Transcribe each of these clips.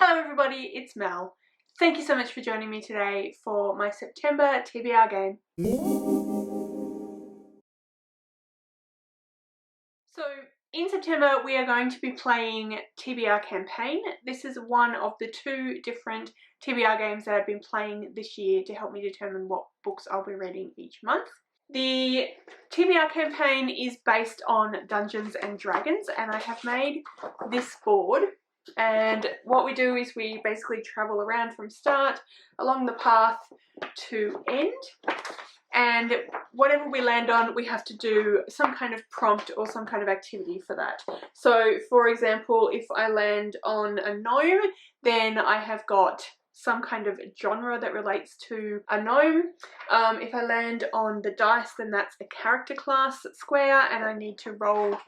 Hello everybody, it's Mel. Thank you so much for joining me today for my September TBR game. So in September we are going to be playing TBR Campaign. This is one of the two different TBR games that I've been playing this year to help me determine what books I'll be reading each month. The TBR Campaign is based on Dungeons and Dragons, and I have made this board. And what we do is we basically travel around from start along the path to end, and whatever we land on we have to do some kind of prompt or some kind of activity for that. So for example, if I land on a gnome, then I have got some kind of genre that relates to a gnome. If I land on the dice, then that's a character class square, and I need to roll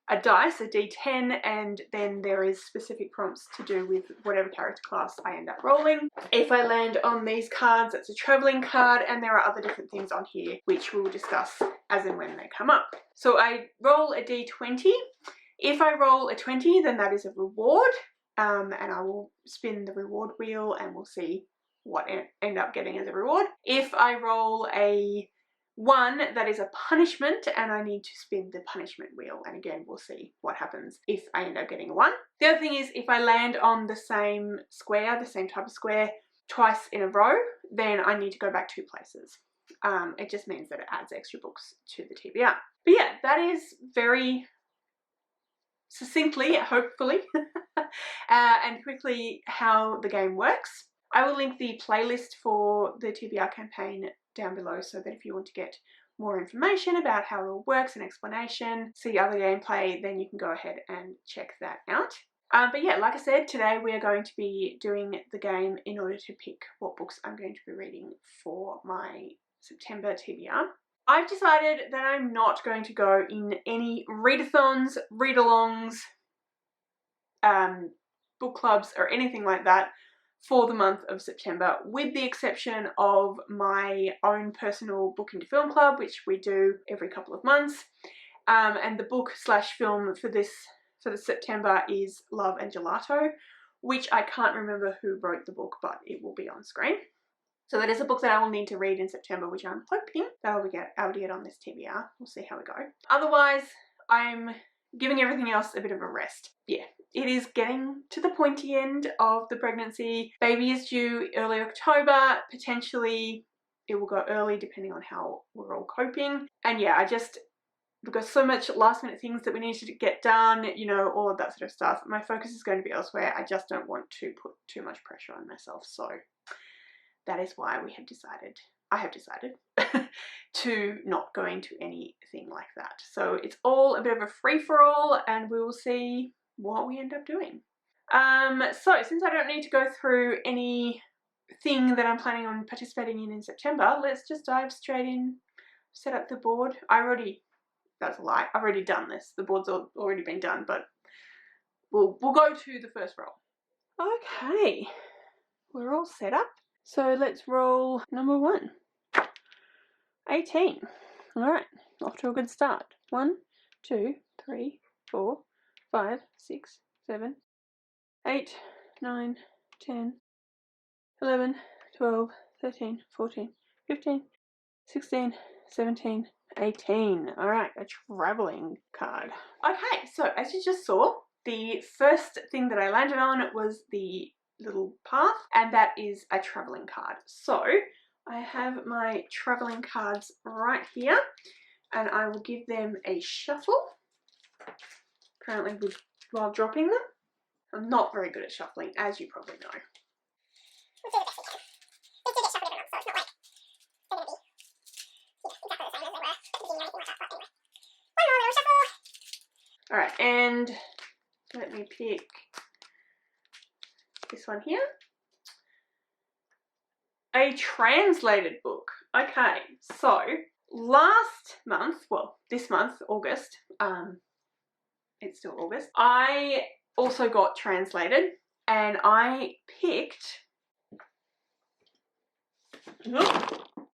a dice, a d10, and then there is specific prompts to do with whatever character class I end up rolling. If I land on these cards, it's a travelling card, and there are other different things on here which we'll discuss as and when they come up. So I roll a d20. If I roll a 20, then that is a reward, and I will spin the reward wheel and we'll see what I end up getting as a reward. If I roll a 1, that is a punishment, and I need to spin the punishment wheel, and again we'll see what happens if I end up getting a 1. The other thing is, if I land on the same square, the same type of square, twice in a row, then I need to go back 2 places. It just means that it adds extra books to the TBR. But yeah, that is very succinctly, hopefully, and quickly how the game works. I will link the playlist for the TBR campaign down below, so that if you want to get more information about how it all works and explanation, see other gameplay, then you can go ahead and check that out. But yeah, like I said, today we are going to be doing the game in order to pick what books I'm going to be reading for my September TBR. I've decided that I'm not going to go in any readathons, read-alongs, book clubs or anything like that for the month of September, with the exception of my own personal book into film club, which we do every couple of months. And the book / film for the September is Love and Gelato, which I can't remember who wrote the book, but it will be on screen. So that is a book that I will need to read in September, which I'm hoping that I'll be able to get on this TBR. We'll see how we go. Otherwise, I'm giving everything else a bit of a rest. Yeah, it is getting to the pointy end of the pregnancy. Baby is due early October. Potentially it will go early depending on how we're all coping. And yeah, we've got so much last minute things that we need to get done, you know, all of that sort of stuff. My focus is going to be elsewhere. I just don't want to put too much pressure on myself. So that is why I have decided to not go into anything like that. So it's all a bit of a free-for-all, and we will see what we end up doing. So since I don't need to go through anything that I'm planning on participating in September, let's just dive straight in, set up the board. That's a lie, I've already done this. The board's already been done, but we'll go to the first roll. Okay, we're all set up. So let's roll number 1. 18. Alright, off to a good start. 1, 2, 3, 4, 5, 6, 7, 8, 9, 10, 11, 12, 13, 14, 15, 16, 17, 18. Alright, a travelling card. Okay, so as you just saw, the first thing that I landed on was the little path, and that is a travelling card. So I have my travelling cards right here, and I will give them a shuffle, currently while dropping them. I'm not very good at shuffling, as you probably know. Alright, and let me pick this one here. A translated book. Okay, so last month, well, this month, August, it's still August, I also got translated, and I picked,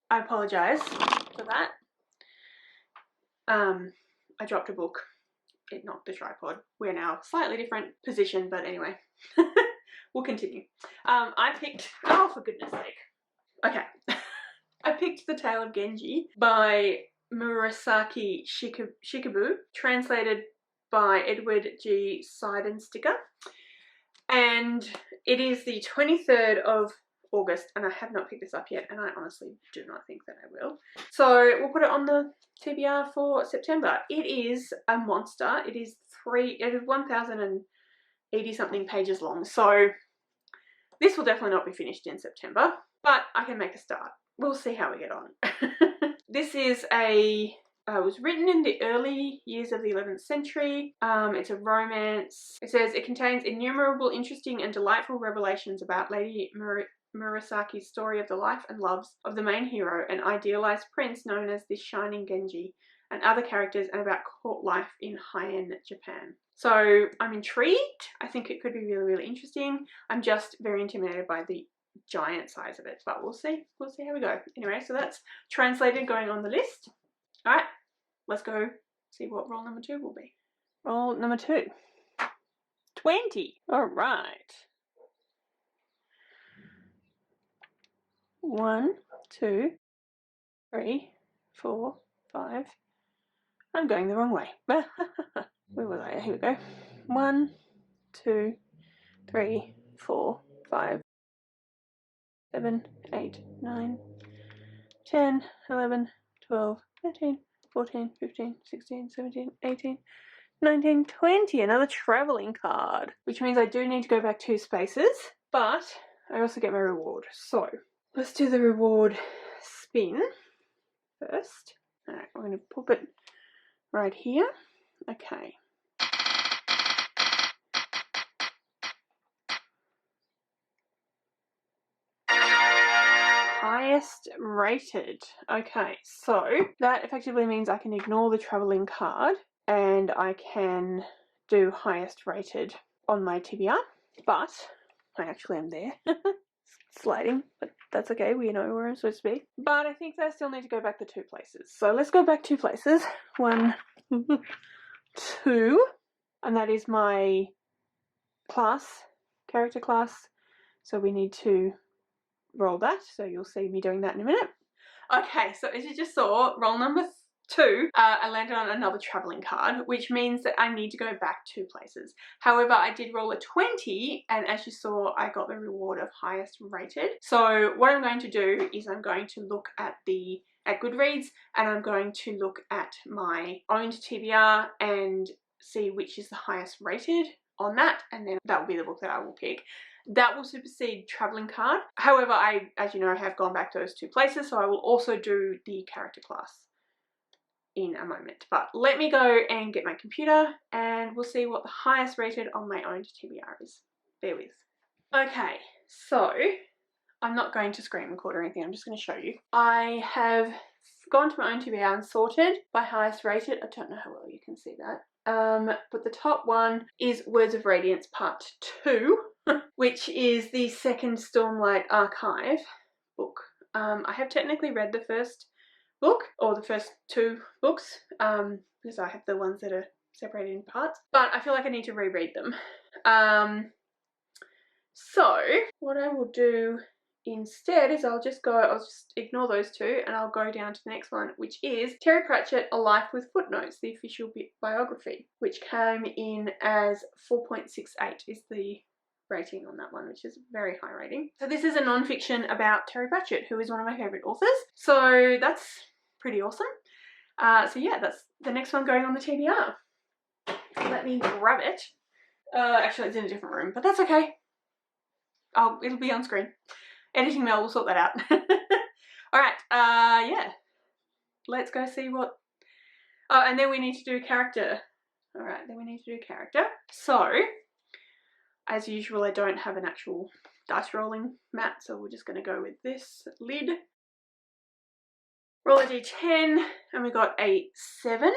I apologise for that, I dropped a book, it knocked the tripod. We're now slightly different position, but anyway, we'll continue. I picked, oh for goodness sake. Okay. I picked The Tale of Genji by Murasaki Shikabu, translated by Edward G. Seidensticker. And it is the 23rd of August, and I have not picked this up yet, and I honestly do not think that I will. So we'll put it on the TBR for September. It is a monster. It is 1080 something pages long, so this will definitely not be finished in September, but I can make a start. We'll see how we get on. This is was written in the early years of the 11th century. It's a romance. It says it contains innumerable interesting and delightful revelations about Lady Murasaki's story of the life and loves of the main hero, an idealized prince known as the Shining Genji, and other characters, and about court life in high-end Japan. So I'm intrigued. I think it could be really, really interesting. I'm just very intimidated by the giant size of it, but we'll see. We'll see how we go. Anyway, so that's translated, going on the list. All right, let's go see what roll number 2 will be. Roll number 2. 20. All right. 1, 2, 3, 4, 5. I'm going the wrong way. Where was I? Here we go. 1, 2, 3, 4, 5, 7, 8, 9, 10, 11, 12, 13, 14, 15, 16, 17, 18, 19, 20. Another travelling card, which means I do need to go back 2 spaces, but I also get my reward. So let's do the reward spin first. Alright, we're going to pop it right here. Okay. Highest rated. Okay, so that effectively means I can ignore the travelling card and I can do highest rated on my TBR, but I actually am there. Sliding, but that's okay, we know where I'm supposed to be. But I think that I still need to go back the 2 places. So let's go back 2 places. 1, 2, and that is my class, character class. So we need to roll that, so you'll see me doing that in a minute. Okay, so as you just saw, roll number 2, I landed on another travelling card, which means that I need to go back 2 places. However, I did roll a 20, and as you saw, I got the reward of highest rated. So what I'm going to do is I'm going to look at Goodreads, and I'm going to look at my owned TBR and see which is the highest rated on that, and then that will be the book that I will pick. That will supersede travelling card. However, I, as you know, have gone back to those 2 places, so I will also do the character class in a moment. But let me go and get my computer and we'll see what the highest rated on my own TBR is. Bear with. Okay, so I'm not going to screen record or anything, I'm just going to show you. I have gone to my own TBR and sorted by highest rated. I don't know how well you can see that. But the top one is Words of Radiance Part 2, which is the second Stormlight Archive book. I have technically read the first book, or the first 2 books, because I have the ones that are separated in parts, but I feel like I need to reread them. So what I will do instead is I'll just ignore those 2 and I'll go down to the next one, which is Terry Pratchett, A Life with Footnotes, the official biography, which came in as 4.68 is the rating on that one, which is a very high rating. So this is a non-fiction about Terry Pratchett, who is one of my favourite authors, so that's pretty awesome. So yeah, that's the next one going on the TBR. Let me grab it. Actually it's in a different room, but that's okay. Oh, it'll be on screen. Editing Mel will sort that out. Alright, yeah. Let's go see what... Oh, and then we need to do character. Alright, then we need to do character. So, as usual, I don't have an actual dice rolling mat, so we're just going to go with this lid. Roll a d10, and we got a 7.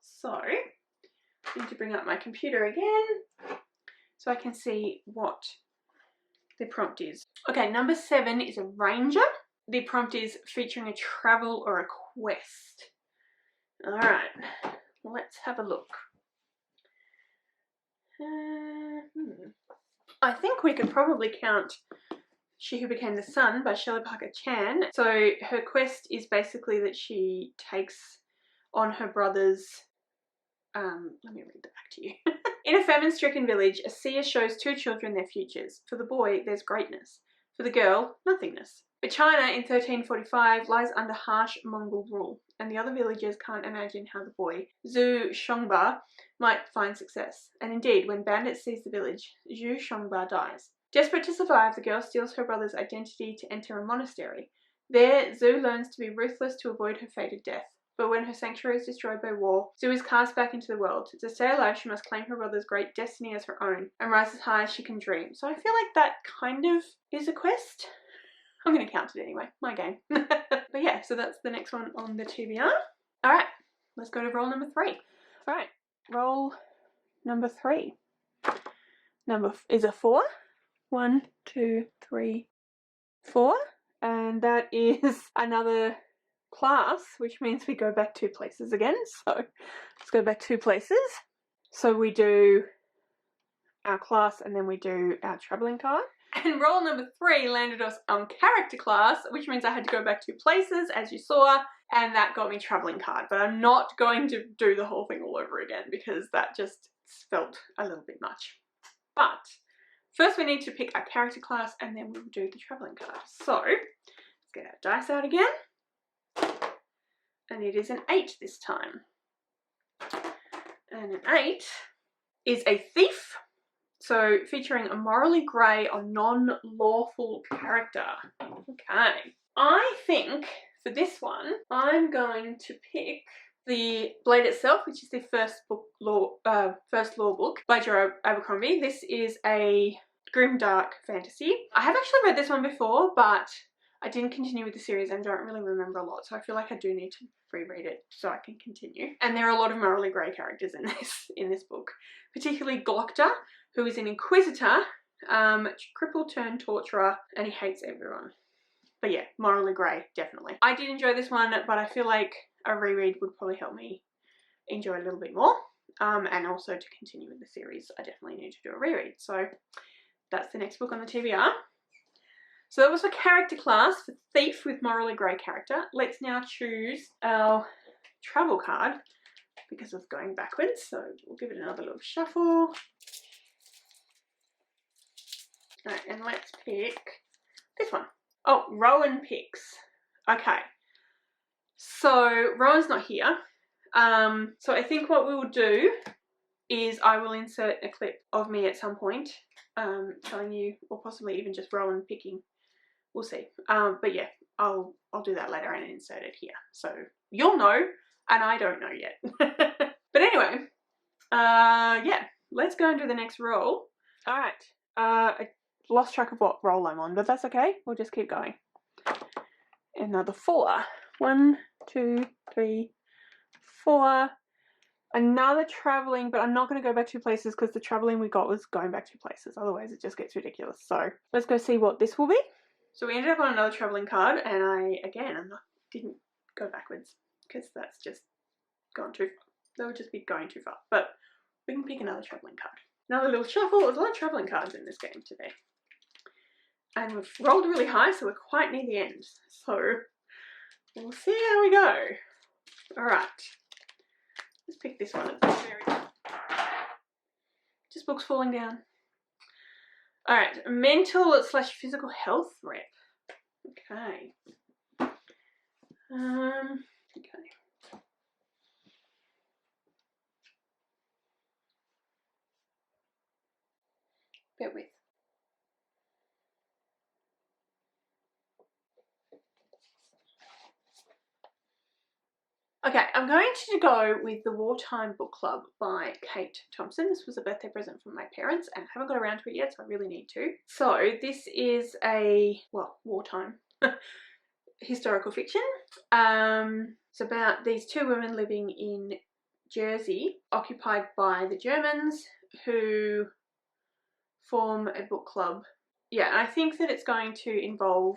So, I need to bring up my computer again so I can see what the prompt is. Okay, number 7 is a ranger. The prompt is featuring a travel or a quest. Alright, let's have a look. I think we could probably count She Who Became the Sun by Shelley Parker Chan. So her quest is basically that she takes on her brother's, let me read that back to you. In a famine-stricken village, a seer shows two children their futures. For the boy, there's greatness. For the girl, nothingness. But China in 1345 lies under harsh Mongol rule, and the other villagers can't imagine how the boy, Zhu Shongba, might find success. And indeed, when bandits seize the village, Zhu Shongba dies. Desperate to survive, the girl steals her brother's identity to enter a monastery. There, Zhu learns to be ruthless to avoid her fated death. But when her sanctuary is destroyed by war, Zhu is cast back into the world. To stay alive, she must claim her brother's great destiny as her own, and rise as high as she can dream. So I feel like that kind of is a quest. I'm going to count it anyway, my game. But yeah, so that's the next one on the TBR. Alright, let's go to roll number 3. Alright, roll number 3. Number is a 4. 1, 2, 3, 4. And that is another class, which means we go back 2 places again. So let's go back 2 places. So we do our class and then we do our travelling card. And roll number 3 landed us on character class, which means I had to go back 2 places, as you saw, and that got me travelling card. But I'm not going to do the whole thing all over again because that just felt a little bit much. But first we need to pick our character class and then we'll do the travelling card. So let's get our dice out again. And it is an 8 this time. And an 8 is a thief. So featuring a morally grey or non-lawful character. Okay. I think for this one, I'm going to pick The Blade Itself, which is the first law book by Joe Abercrombie. This is a grimdark fantasy. I have actually read this one before, but I didn't continue with the series and don't really remember a lot, so I feel like I do need to reread it so I can continue. And there are a lot of morally grey characters in this book, particularly Glockter, who is an inquisitor, cripple turned torturer, and he hates everyone. But yeah, morally grey, definitely. I did enjoy this one, but I feel like a reread would probably help me enjoy it a little bit more. And also to continue with the series, I definitely need to do a reread. So that's the next book on the TBR. So that was for character class, for thief with morally grey character. Let's now choose our travel card because of going backwards. So we'll give it another little shuffle. Alright, and let's pick this one. Oh, Rowan picks. Okay. So Rowan's not here. So I think what we will do is I will insert a clip of me at some point telling you, or possibly even just Rowan picking. We'll see. But yeah, I'll do that later and insert it here. So you'll know, and I don't know yet. But anyway, yeah, let's go and do the next roll. Alright, I lost track of what roll I'm on, but that's okay. We'll just keep going. Another 4. 1, 2, 3, 4. Another travelling, but I'm not going to go back 2 places because the travelling we got was going back 2 places. Otherwise it just gets ridiculous. So let's go see what this will be. So we ended up on another travelling card, and didn't go backwards because that's just gone too far. That would just be going too far. But we can pick another travelling card. Another little shuffle. There's a lot of travelling cards in this game today. And we've rolled really high, so we're quite near the end. So we'll see how we go. Alright. Let's pick this one at the very top. Just books falling down. Alright, mental / physical health rep. Okay. Okay. Bear with. Okay, I'm going to go with The Wartime Book Club by Kate Thompson. This was a birthday present from my parents and I haven't got around to it yet, so I really need to. So this is a, well, wartime historical fiction. It's about these 2 women living in Jersey, occupied by the Germans, who form a book club. Yeah, and I think that it's going to involve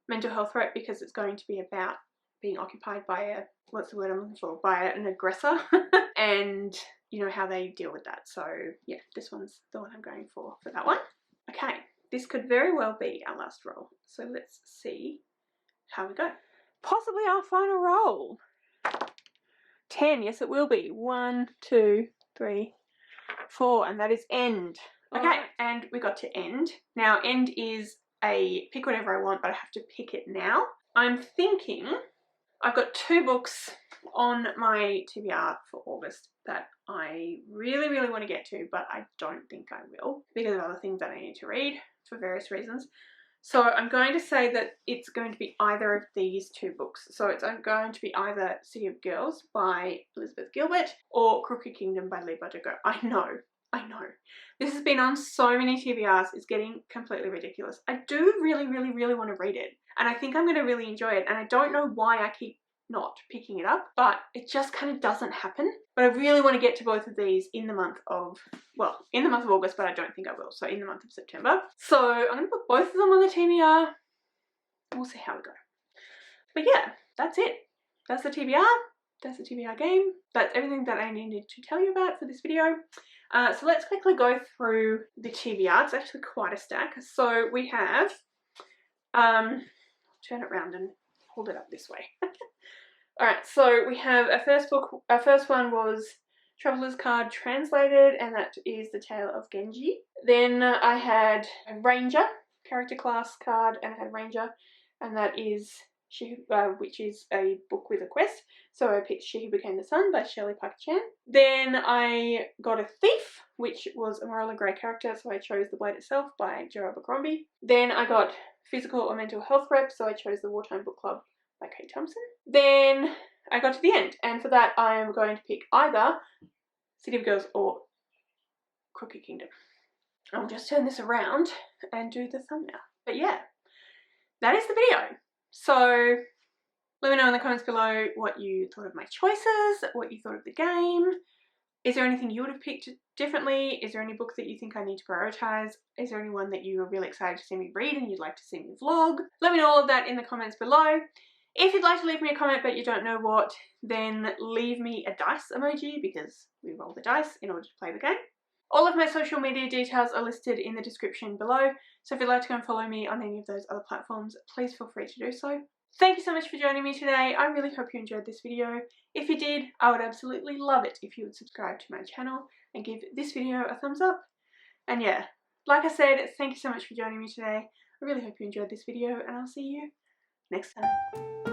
mental health threat because it's going to be about being occupied by a, what's the word I'm looking for, by an aggressor and you know how they deal with that. So yeah, this one's the one I'm going for that one. Okay, this could very well be our last roll. So let's see how we go. Possibly our final roll. 10, yes it will be. 1, 2, 3, 4, and that is end. Okay, right. And we got to end. Now end is a pick whatever I want, but I have to pick it now. I'm thinking I've got 2 books on my TBR for August that I really want to get to, but I don't think I will because of other things that I need to read for various reasons. So I'm going to say that it's going to be either of these 2 books. So it's going to be either City of Girls by Elizabeth Gilbert or Crooked Kingdom by Leigh Bardugo. I know. This has been on so many TBRs, it's getting completely ridiculous. I do really want to read it, and I think I'm going to really enjoy it, and I don't know why I keep not picking it up, but it just kind of doesn't happen. But I really want to get to both of these in the month of, well, in the month of August, but I don't think I will, so in the month of September. So I'm going to put both of them on the TBR. We'll see how we go. But yeah, that's it. That's the TBR. That's the TBR game. That's everything that I needed to tell you about for this video. So let's quickly go through the TBR. It's actually quite a stack. So we have, turn it around and hold it up this way. Alright, so we have our first book. Our first one was Traveller's Card Translated, and that is The Tale of Genji. Then I had a Ranger character class card, and I had Ranger, and that is which is a book with a quest. So I picked She Who Became the Sun by Shelley Parker-Chan. Then I got a Thief, which was a Morella Grey character, so I chose The Blade Itself by Joe Abercrombie. Then I got Physical or Mental Health Rep, so I chose The Wartime Book Club by Kate Thompson. Then I got to the end, and for that I am going to pick either City of Girls or Crooked Kingdom. I'll just turn this around and do the thumbnail. But yeah, that is the video. So let me know in the comments below what you thought of my choices, what you thought of the game. Is there anything you would have picked differently? Is there any book that you think I need to prioritise? Is there anyone that you are really excited to see me read and you'd like to see me vlog? Let me know all of that in the comments below. If you'd like to leave me a comment but you don't know what, then leave me a dice emoji because we roll the dice in order to play the game. All of my social media details are listed in the description below, so if you'd like to go and follow me on any of those other platforms, please feel free to do so. Thank you so much for joining me today. I really hope you enjoyed this video. If you did, I would absolutely love it if you would subscribe to my channel and give this video a thumbs up. And yeah, like I said, thank you so much for joining me today. I really hope you enjoyed this video, and I'll see you next time.